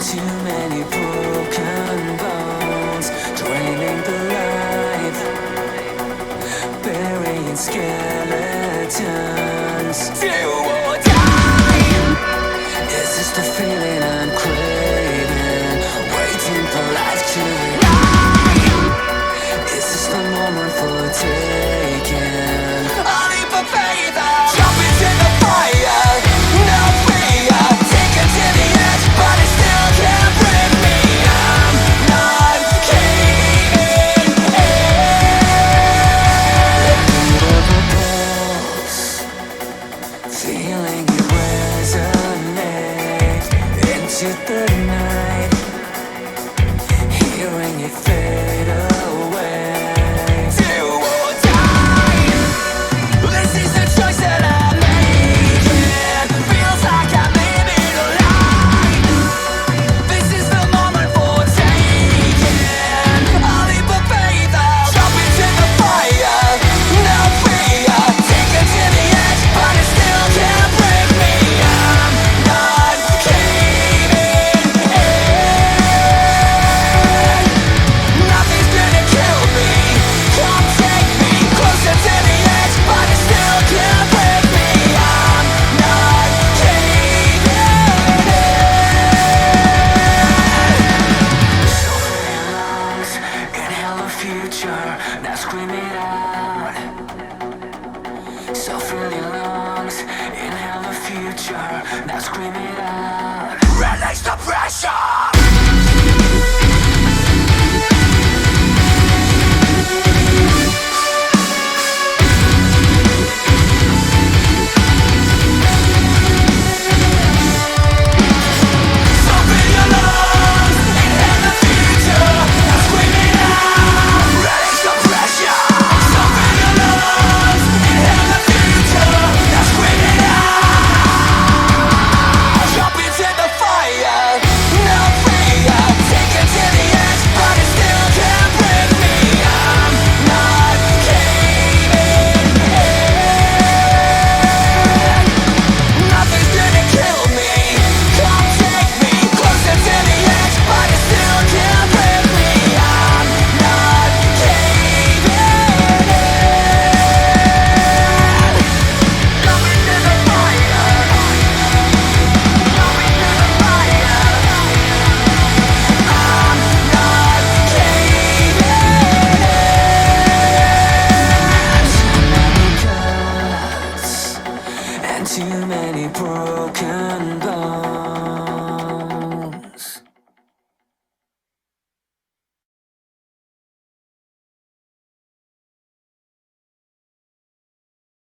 too many broken bones, draining the life, burying skeletons. Do or die. Is this the feeling I'm craving? Waiting for life to ignite. Is this the moment for taking? I'll leap for faith, I'll jump into the fire. No fear, take it to the edge, but it still can't bring me. I'm not caving in. Of a pulse, feeling it resonate into the night, hearing it fade away. Do or die. This is the choice that I'm making. Feels like I'm living a lie. This is the moment for taking. I'll leap of faith, I'll jump into the fire. No fear, take it to the edge, but it still can't break me. I'm not caving in. Nothing's gonna kill me. Come take me closer to the edge, but it still can't break me. I'm not caving in. So many lungs, inhale the future, now scream it out. So many lungs, inhale the future, now scream it out. Release the pressure. Open your lungs, inhale the future, now scream it out. Release the pressure. Open your lungs, inhale the future, now scream it out. Jump into the fire, no fear, take it to the edge, but it still can't break me. I'm not caving in. Nothing's gonna kill me. Come take me closer to the edge, but it still can't break me. I'm not caving in. Jump into the fire. Jump into the fire. I'm not caving in. Cuts and too many broken bones.